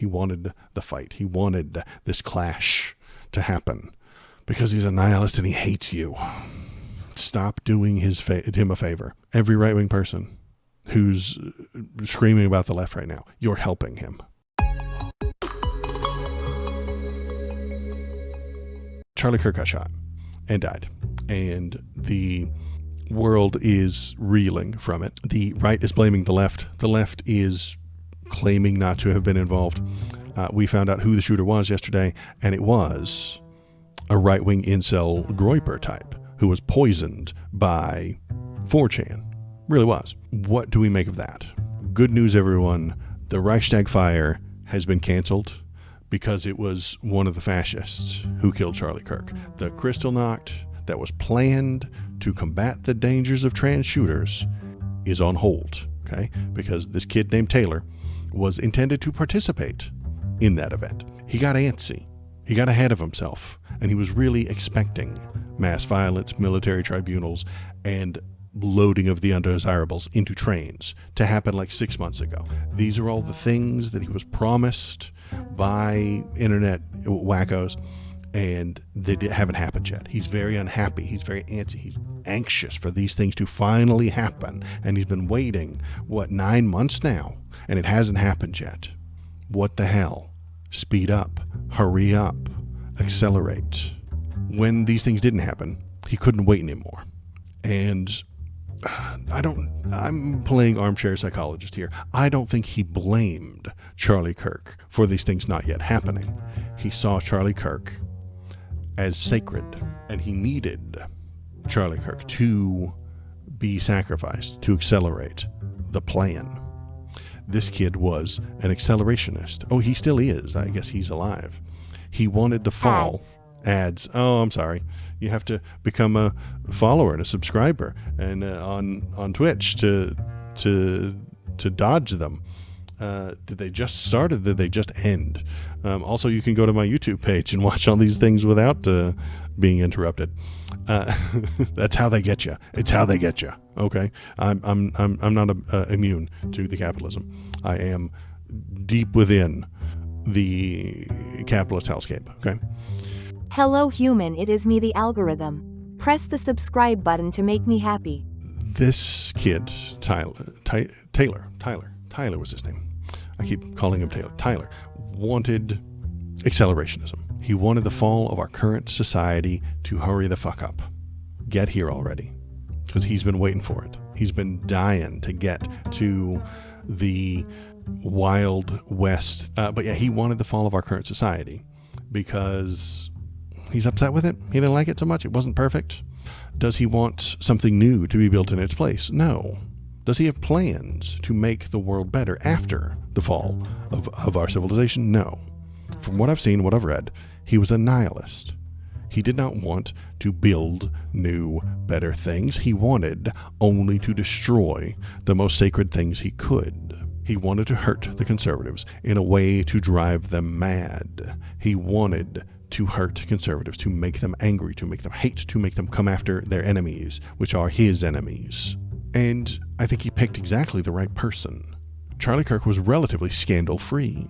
He wanted the fight. He wanted this clash to happen because he's a nihilist and he hates you. Stop doing him a favor. Every right-wing person who's screaming about the left right now, you're helping him. Charlie Kirk got shot and died, and the world is reeling from it. The right is blaming the left. The left is claiming not to have been involved. We found out who the shooter was yesterday, and it was a right-wing incel Groyper type who was poisoned by 4chan. Really was. What do we make of that? Good news, everyone. The Reichstag fire has been canceled because it was one of the fascists who killed Charlie Kirk. The Kristallnacht that was planned to combat the dangers of trans shooters is on hold, okay? Because this kid named Taylor was intended to participate in that event. He got antsy. He got ahead of himself, and he was really expecting mass violence, military tribunals, and loading of the undesirables into trains to happen like 6 months ago. These are all the things that he was promised by internet wackos, and they haven't happened yet. He's very unhappy. He's very antsy. He's anxious for these things to finally happen, and he's been waiting, 9 months now, and it hasn't happened yet. What the hell? Speed up. Hurry up. Accelerate. When these things didn't happen, he couldn't wait anymore. And I'm playing armchair psychologist here. I don't think he blamed Charlie Kirk for these things not yet happening. He saw Charlie Kirk as sacred, and he needed Charlie Kirk to be sacrificed to accelerate the plan. This kid was an accelerationist. Oh, he still is. I guess he's alive. He wanted the fall. Ads. Oh, I'm sorry. You have to become a follower and a subscriber, and on Twitch to dodge them. Did they just start or did they just end? Also, you can go to my YouTube page and watch all these things without being interrupted. That's how they get you. It's how they get you. Okay, I'm not immune to the capitalism. I am deep within the capitalist hellscape. Okay. Hello human, it is me, the algorithm. Press the subscribe button to make me happy. This kid, Tyler was his name. I keep calling him Taylor. Tyler wanted accelerationism. He wanted the fall of our current society to hurry the fuck up. Get here already. Because he's been waiting for it. He's been dying to get to the Wild West. But yeah, he wanted the fall of our current society because he's upset with it. He didn't like it so much. It wasn't perfect. Does he want something new to be built in its place? No. Does he have plans to make the world better after the fall of our civilization? No. From what I've seen, what I've read, he was a nihilist. He did not want to build new, better things. He wanted only to destroy the most sacred things he could. He wanted to hurt the conservatives in a way to drive them mad. He wanted to hurt conservatives, to make them angry, to make them hate, to make them come after their enemies, which are his enemies. And I think he picked exactly the right person. Charlie Kirk was relatively scandal-free.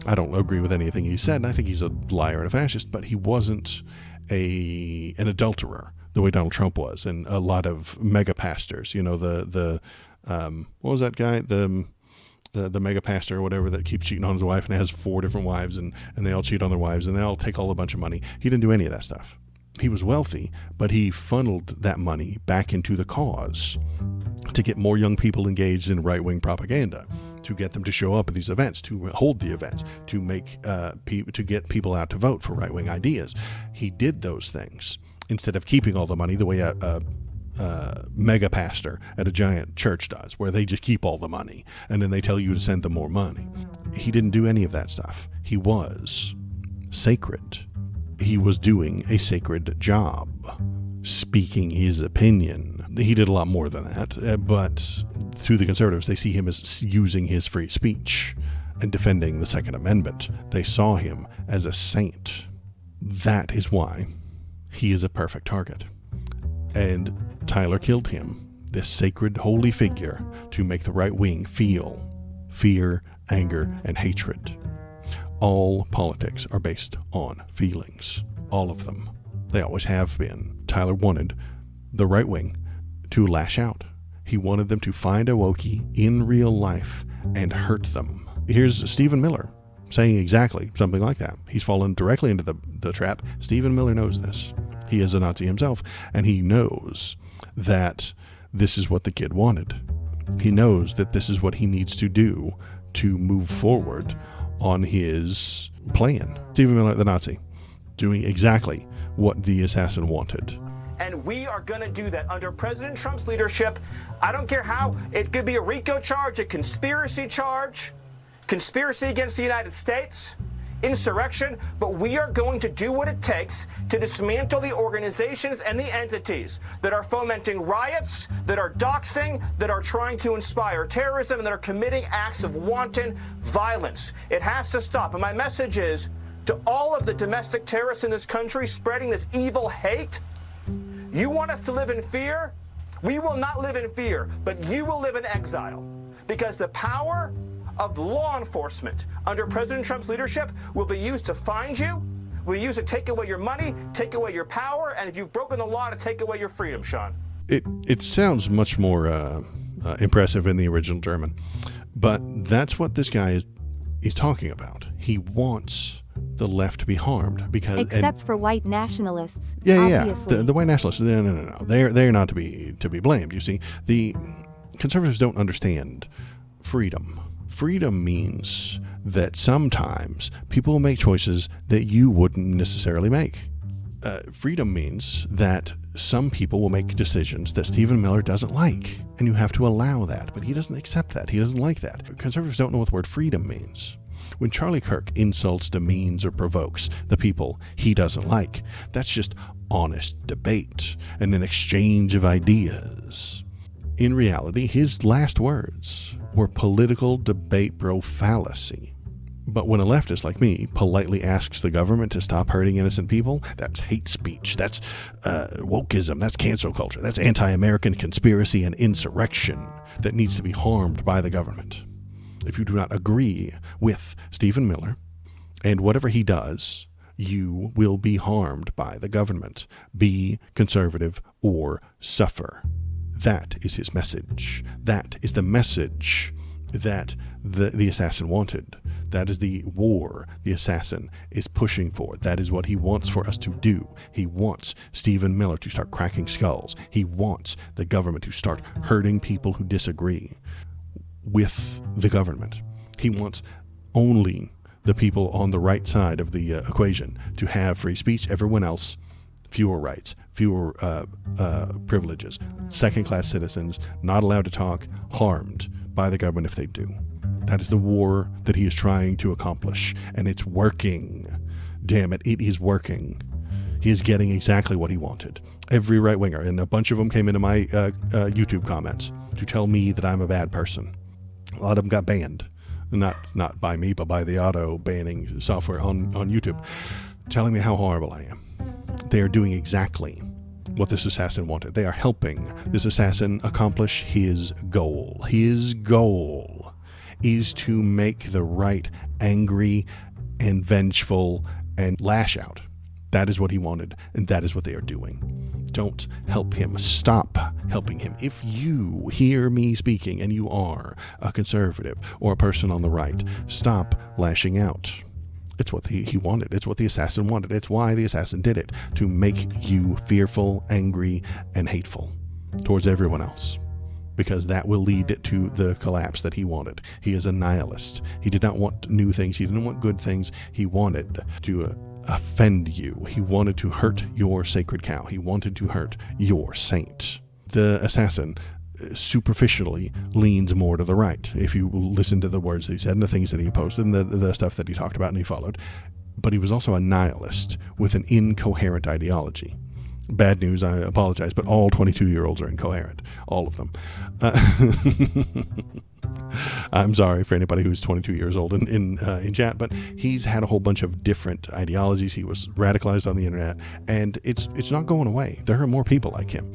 I don't agree with anything he said, and I think he's a liar and a fascist, but he wasn't an adulterer the way Donald Trump was, and a lot of mega pastors. You know, what was that guy? The mega pastor or whatever that keeps cheating on his wife and has 4 different wives, and they all cheat on their wives and they all take all a bunch of money. He didn't do any of that stuff. He was wealthy, but he funneled that money back into the cause to get more young people engaged in right-wing propaganda, to get them to show up at these events, to hold the events, to make to get people out to vote for right-wing ideas. He did those things instead of keeping all the money the way a mega pastor at a giant church does, where they just keep all the money and then they tell you to send them more money. He didn't do any of that stuff. He was sacred. He was doing a sacred job, speaking his opinion. He did a lot more than that, but to the conservatives, they see him as using his free speech and defending the Second Amendment. They saw him as a saint. That is why he is a perfect target. And Tyler killed him, this sacred, holy figure, to make the right wing feel fear, anger, and hatred. All politics are based on feelings. All of them. They always have been. Tyler wanted the right wing to lash out. He wanted them to find a Wokey in real life and hurt them. Here's Stephen Miller saying exactly something like that. He's fallen directly into the trap. Stephen Miller knows this. He is a Nazi himself, and he knows that this is what the kid wanted. He knows that this is what he needs to do to move forward on his plan. Stephen Miller, the Nazi, doing exactly what the assassin wanted. And we are going to do that under President Trump's leadership. I don't care how. It could be a RICO charge, a conspiracy charge, conspiracy against the United States, insurrection, but we are going to do what it takes to dismantle the organizations and the entities that are fomenting riots, that are doxing, that are trying to inspire terrorism, and that are committing acts of wanton violence. It has to stop. And my message is to all of the domestic terrorists in this country spreading this evil hate: you want us to live in fear? We will not live in fear, but you will live in exile, because the power of law enforcement under President Trump's leadership will be used to find you, will be used to take away your money, take away your power, and if you've broken the law, to take away your freedom, Sean. It sounds much more impressive in the original German, but that's what this guy is talking about. He wants the left to be harmed because except for white nationalists. Yeah. Obviously. The white nationalists. No. They're not to be blamed. You see, the conservatives don't understand freedom. Freedom means that sometimes people will make choices that you wouldn't necessarily make. Freedom means that some people will make decisions that Stephen Miller doesn't like, and you have to allow that. But he doesn't accept that. He doesn't like that. Conservatives don't know what the word freedom means. When Charlie Kirk insults, demeans, or provokes the people he doesn't like, that's just honest debate and an exchange of ideas. In reality, his last words were political debate bro fallacy. But when a leftist like me politely asks the government to stop hurting innocent people, that's hate speech, that's wokeism, that's cancel culture, that's anti-American conspiracy and insurrection that needs to be harmed by the government. If you do not agree with Stephen Miller and whatever he does, you will be harmed by the government. Be conservative or suffer. That is his message. That is the message that the assassin wanted. That is the war the assassin is pushing for. That is what he wants for us to do. He wants Stephen Miller to start cracking skulls. He wants the government to start hurting people who disagree with the government. He wants only the people on the right side of the equation to have free speech. Everyone else, fewer rights, fewer privileges, second-class citizens, not allowed to talk, harmed by the government if they do. That is the war that he is trying to accomplish, and it's working. Damn it, it is working. He is getting exactly what he wanted. Every right-winger, and a bunch of them came into my YouTube comments to tell me that I'm a bad person. A lot of them got banned. Not by me, but by the auto banning software on YouTube, telling me how horrible I am. They are doing exactly what this assassin wanted. They are helping this assassin accomplish his goal. His goal is to make the right angry and vengeful and lash out. That is what he wanted, and that is what they are doing. Don't help him. Stop helping him. If you hear me speaking and you are a conservative or a person on the right, stop lashing out. It's what he wanted. It's what the assassin wanted. It's why the assassin did it, to make you fearful, angry, and hateful towards everyone else, because that will lead to the collapse that he wanted. He is a nihilist. He did not want new things. He didn't want good things. He wanted to offend you. He wanted to hurt your sacred cow. He wanted to hurt your saint. The assassin superficially leans more to the right, if you listen to the words that he said and the things that he posted and the stuff that he talked about and he followed. But he was also a nihilist with an incoherent ideology. Bad news, I apologize, but all 22-year-olds are incoherent. All of them. I'm sorry for anybody who's 22 years old in chat, but he's had a whole bunch of different ideologies. He was radicalized on the internet, and it's not going away. There are more people like him.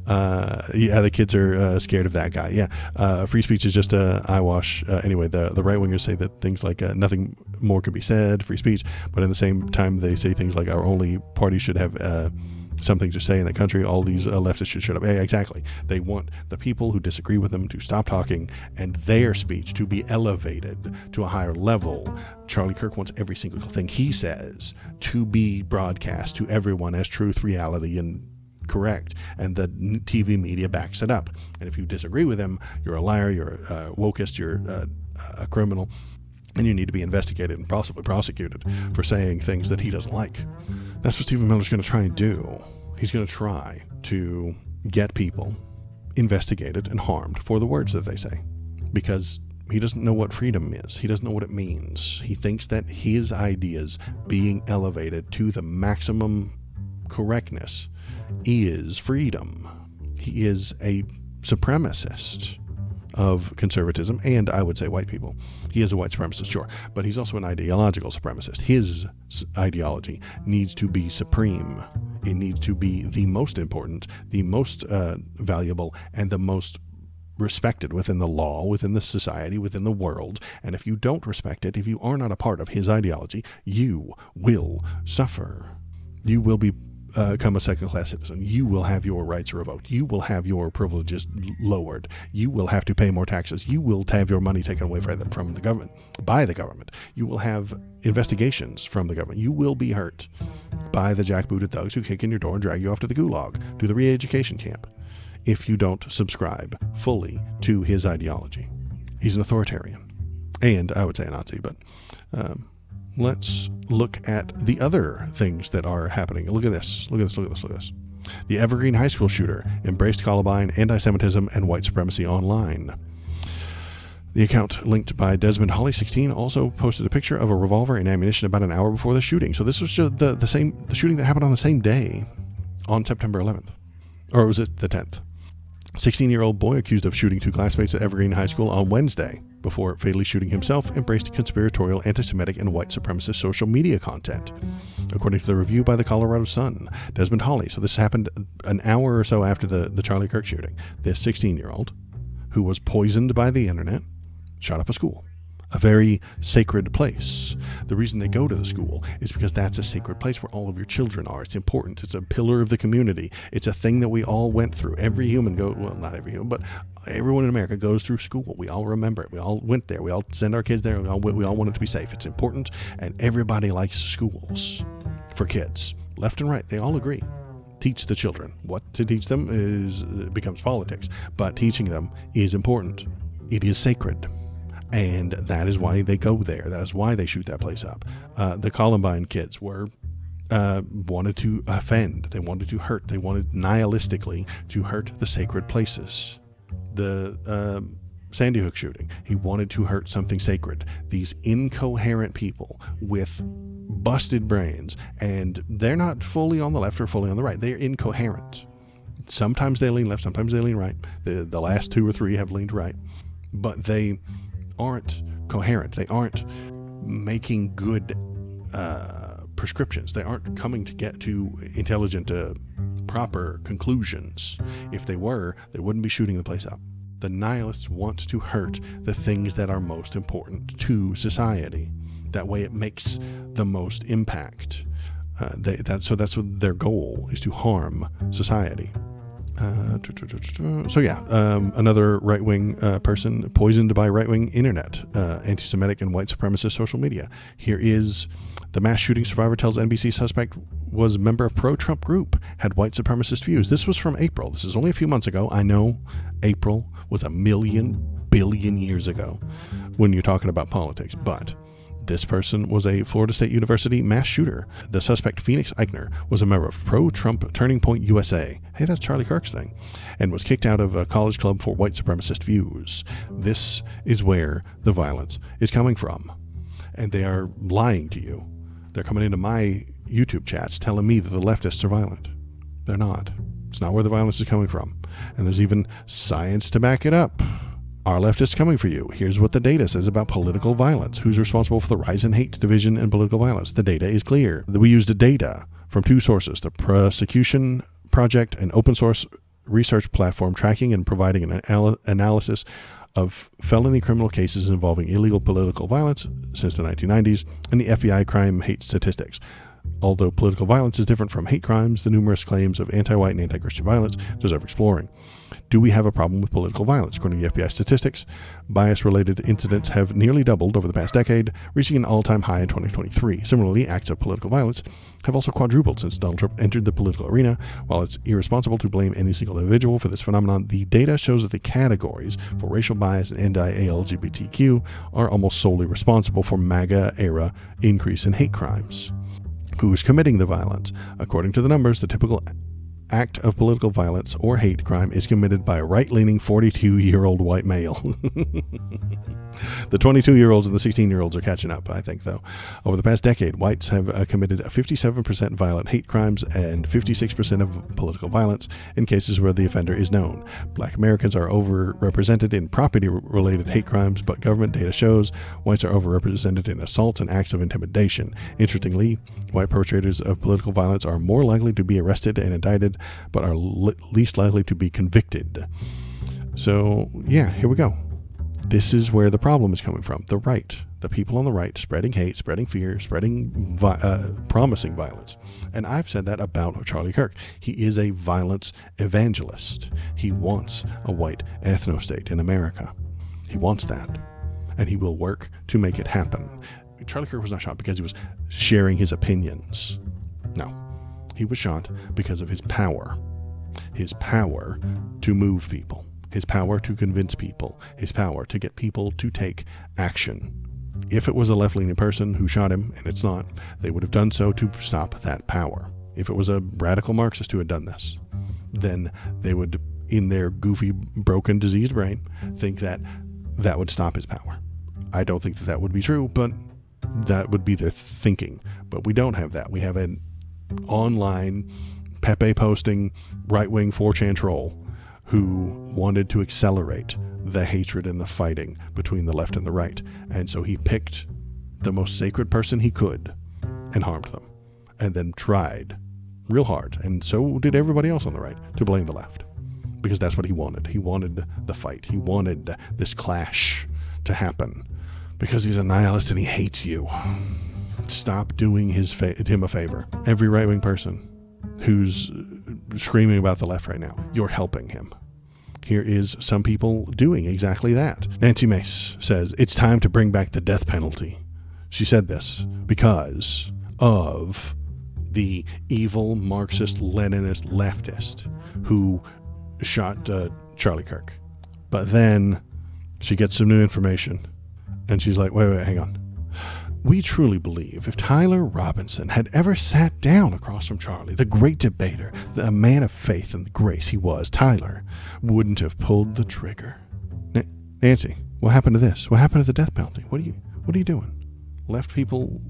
Yeah, the kids are scared of that guy. Yeah, free speech is just a eyewash. Anyway, the right wingers say that things like nothing more can be said, free speech, but at the same time they say things like our only party should have something to say in the country. All these leftists should shut up. Yeah, exactly. They want the people who disagree with them to stop talking and their speech to be elevated to a higher level. Charlie Kirk wants every single thing he says to be broadcast to everyone as truth, reality, and correct, and the TV media backs it up. And if you disagree with him, you're a liar, you're a wokist, you're a criminal, and you need to be investigated and possibly prosecuted for saying things that he doesn't like. That's what Stephen Miller's going to try and do. He's going to try to get people investigated and harmed for the words that they say, because he doesn't know what freedom is. He doesn't know what it means. He thinks that his ideas being elevated to the maximum correctness is freedom. He is a supremacist of conservatism and, I would say, white people. He is a white supremacist, sure, but he's also an ideological supremacist. His ideology needs to be supreme. It needs to be the most important, the most valuable, and the most respected within the law, within the society, within the world. And if you don't respect it, if you are not a part of his ideology, you will suffer. You will become a second-class citizen. You will have your rights revoked. You will have your privileges lowered. You will have to pay more taxes. You will have your money taken away from the government, by the government. You will have investigations from the government. You will be hurt by the jackbooted thugs who kick in your door and drag you off to the gulag, to the re-education camp, if you don't subscribe fully to his ideology. He's an authoritarian, and I would say a Nazi, but let's look at the other things that are happening. Look at this. Look at this. Look at this. Look at this. The Evergreen High School shooter embraced Columbine, anti-Semitism, and white supremacy online. The account linked by Desmond Holly 16 also posted a picture of a revolver and ammunition about an hour before the shooting. So this was just the shooting that happened on the same day, on September 11th, or was it the 10th? 16-year-old boy accused of shooting two classmates at Evergreen High School on Wednesday before fatally shooting himself embraced conspiratorial, anti-Semitic, and white supremacist social media content, according to the review by the Colorado Sun. Desmond Holly. So this happened an hour or so after the Charlie Kirk shooting. This 16-year-old, who was poisoned by the internet, shot up a school, a very sacred place. The reason they go to the school is because that's a sacred place where all of your children are. It's important. It's a pillar of the community. It's a thing that we all went through. Every human well, not every human, but everyone in America goes through school. We all remember it. We all went there. We all send our kids there. We all want it to be safe. It's important, and everybody likes schools for kids. Left and right, they all agree. Teach the children. What to teach them becomes politics, but teaching them is important. It is sacred. And that is why they go there. That is why they shoot that place up. The Columbine kids wanted to offend. They wanted to hurt. They wanted nihilistically to hurt the sacred places. The Sandy Hook shooting, he wanted to hurt something sacred. These incoherent people with busted brains, and they're not fully on the left or fully on the right. They're incoherent. Sometimes they lean left, sometimes they lean right. The last two or three have leaned right. But they aren't coherent. They aren't making good prescriptions. They aren't coming to get to intelligent, proper conclusions. If they were, they wouldn't be shooting the place up. The nihilists want to hurt the things that are most important to society. That way it makes the most impact. That's what their goal is, to harm society. Another right-wing person poisoned by right-wing internet, anti-Semitic and white supremacist social media. Here is the mass shooting survivor tells NBC suspect was member of pro-Trump group, had white supremacist views. This was from April. This is only a few months ago. I know April was a billion years ago when you're talking about politics, but this person was a Florida State University mass shooter. The suspect, Phoenix Eichner, was a member of pro-Trump Turning Point USA. Hey, that's Charlie Kirk's thing. And was kicked out of a college club for white supremacist views. This is where the violence is coming from. And they are lying to you. They're coming into my YouTube chats telling me that the leftists are violent. They're not. It's not where the violence is coming from. And there's even science to back it up. Are leftists coming for you? Here's what the data says about political violence. Who's responsible for the rise in hate, division, and political violence? The data is clear. We used data from two sources, the Prosecution Project, an open source research platform tracking and providing an analysis of felony criminal cases involving illegal political violence since the 1990s and the FBI crime hate statistics. Although political violence is different from hate crimes, the numerous claims of anti-white and anti-Christian violence deserve exploring. Do we have a problem with political violence? According to the FBI statistics, bias-related incidents have nearly doubled over the past decade, reaching an all-time high in 2023. Similarly, acts of political violence have also quadrupled since Donald Trump entered the political arena. While it's irresponsible to blame any single individual for this phenomenon, the data shows that the categories for racial bias and anti-LGBTQ are almost solely responsible for MAGA-era increase in hate crimes. Who's committing the violence? According to the numbers, the typical act of political violence or hate crime is committed by a right-leaning 42-year-old white male. The 22-year-olds and the 16-year-olds are catching up, I think, though. Over the past decade, whites have committed 57% violent hate crimes and 56% of political violence in cases where the offender is known. Black Americans are overrepresented in property-related hate crimes, but government data shows whites are overrepresented in assaults and acts of intimidation. Interestingly, white perpetrators of political violence are more likely to be arrested and indicted, but are least likely to be convicted. So, yeah, here we go. This is where the problem is coming from. The right, the people on the right, spreading hate, spreading fear, promising violence. And I've said that about Charlie Kirk. He is a violence evangelist. He wants a white ethno-state in America. He wants that. And he will work to make it happen. Charlie Kirk was not shot because he was sharing his opinions. No. He was shot because of his power. His power to move people. His power to convince people, his power to get people to take action. If it was a left-leaning person who shot him, and it's not, they would have done so to stop that power. If it was a radical Marxist who had done this, then they would, in their goofy, broken, diseased brain, think that that would stop his power. I don't think that that would be true, but that would be their thinking. But we don't have that. We have an online, Pepe posting, right-wing 4chan troll who wanted to accelerate the hatred and the fighting between the left and the right. And so he picked the most sacred person he could and harmed them, and then tried real hard, and so did everybody else on the right, to blame the left. Because that's what he wanted. He wanted the fight. He wanted this clash to happen. Because he's a nihilist and he hates you. Stop doing him a favor. Every right-wing person who's screaming about the left right now, you're helping him. Here is some people doing exactly that. Nancy Mace says, it's time to bring back the death penalty. She said this because of the evil Marxist, Leninist, leftist who shot Charlie Kirk. But then she gets some new information and she's like, wait, hang on. We truly believe if Tyler Robinson had ever sat down across from Charlie, the great debater, the man of faith and grace he was, Tyler wouldn't have pulled the trigger. Nancy, what happened to this? What happened to the death penalty? What are you doing? Left people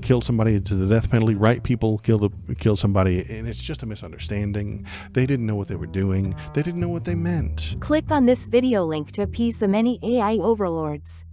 kill somebody to the death penalty. Right people kill somebody, and it's just a misunderstanding. They didn't know what they were doing. They didn't know what they meant. Click on this video link to appease the many AI overlords.